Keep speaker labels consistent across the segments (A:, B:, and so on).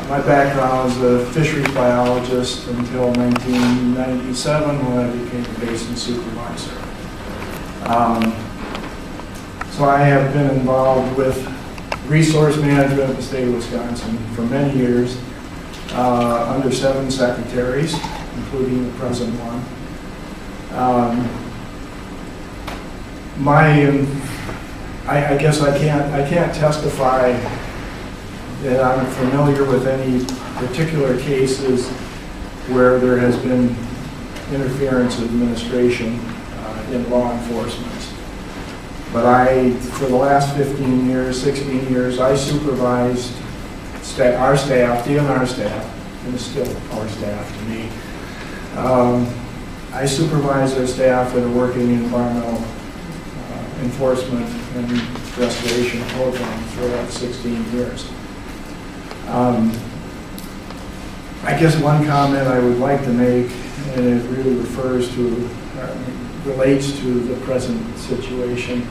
A: my background is a fisheries biologist until 1997 when I became a basin supervisor. So I have been involved with resource management in the state of Wisconsin for many years, under 7 secretaries, including the present one. I guess I can't testify that I'm familiar with any particular cases where there has been interference of administration in law enforcement. But for the last 15 years, 16 years, I supervised our staff, DNR staff, and it's still our staff to me. I supervise our staff that are working in environmental enforcement and restoration programs for that 16 years. I guess one comment I would like to make, and it really relates to the present situation,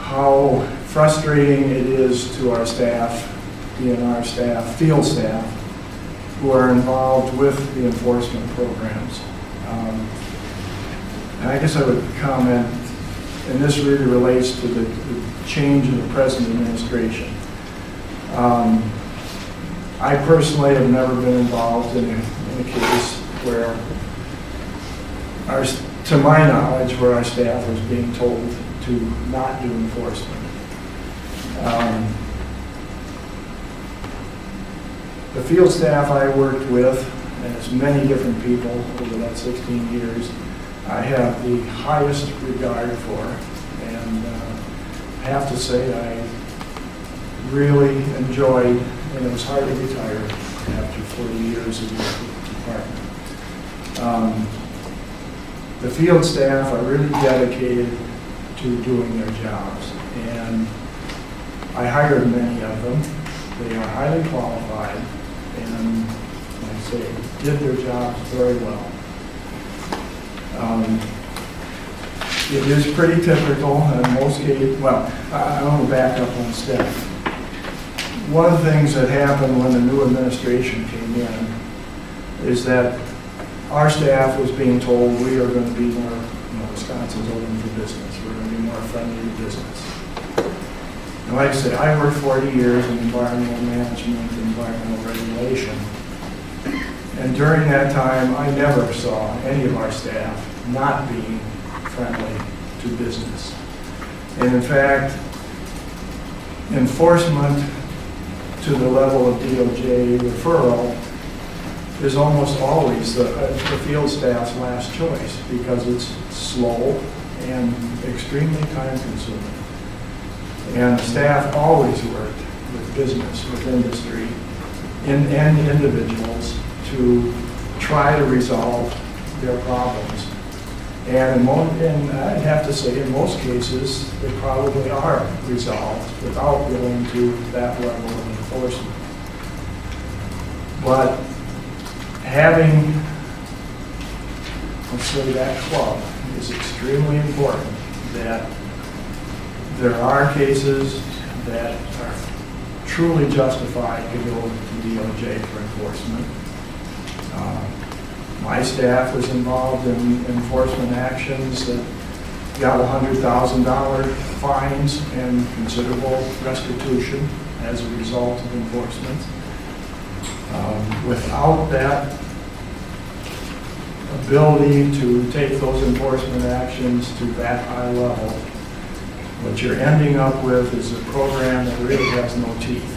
A: how frustrating it is to our staff, DNR staff, field staff, who are involved with the enforcement programs. And I guess I would comment, and this really relates to the change in the present administration. I personally have never been involved in a case where, to my knowledge, where our staff was being told to not do enforcement. The field staff I worked with, and it's many different people over that 16 years, I have the highest regard for, and I have to say I really enjoyed, and it was hard to retire after 40 years in the department. The field staff are really dedicated to doing their jobs, and I hired many of them. They are highly qualified, and like I say, did their jobs very well. It is pretty typical in most cases. Well, I want to back up one step. One of the things that happened when the new administration came in is that our staff was being told we are going to be more, Wisconsin's open for business. We're going to be more friendly to business. And like I said, I worked 40 years in environmental management and environmental regulation. And during that time, I never saw any of our staff not being friendly to business. And in fact, enforcement to the level of DOJ referral is almost always the field staff's last choice because it's slow and extremely time consuming. And the staff always worked with business, with industry, and individuals to try to resolve their problems. And I'd have to say, in most cases, they probably are resolved without going to that level of enforcement. But having, let's say, that club is extremely important, that there are cases that are truly justified to go to DOJ for enforcement. My staff was involved in enforcement actions that got $100,000 fines and considerable restitution as a result of enforcement. Without that ability to take those enforcement actions to that high level, what you're ending up with is a program that really has no teeth.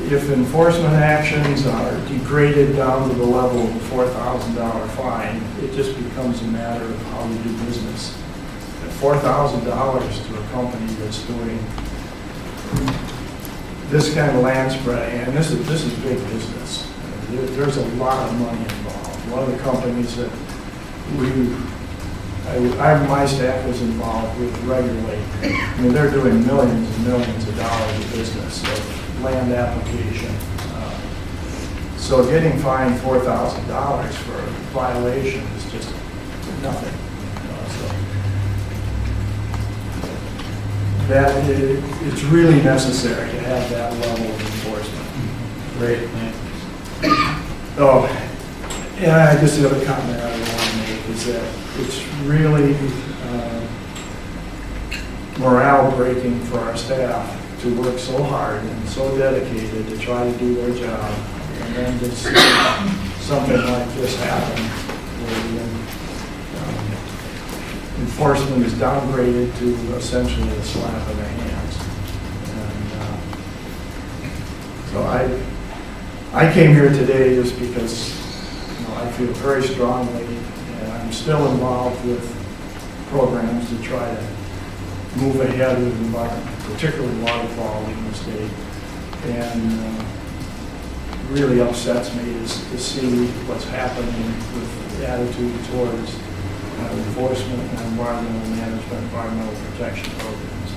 A: If enforcement actions are degraded down to the level of a $4,000 fine, it just becomes a matter of how you do business. At $4,000 to a company that's doing this kind of land spraying, and this is big business. There's a lot of money involved. One of the companies that my staff was involved with regularly, I mean, they're doing millions and millions of dollars of business. So land application. So getting fined $4,000 for a violation is just nothing. that it's really necessary to have that level of enforcement.
B: Great.
A: Oh, and I just the other comment I want to make is that it's really morale breaking for our staff to work so hard and so dedicated to try to do their job, and then to see something like this happen, where the enforcement is downgraded to essentially a slap in the hands. And so I came here today just because I feel very strongly, and I'm still involved with programs to try to move ahead with the environment, particularly water quality in the state. And really upsets me to see what's happening with the attitude towards enforcement and environmental management, environmental protection programs.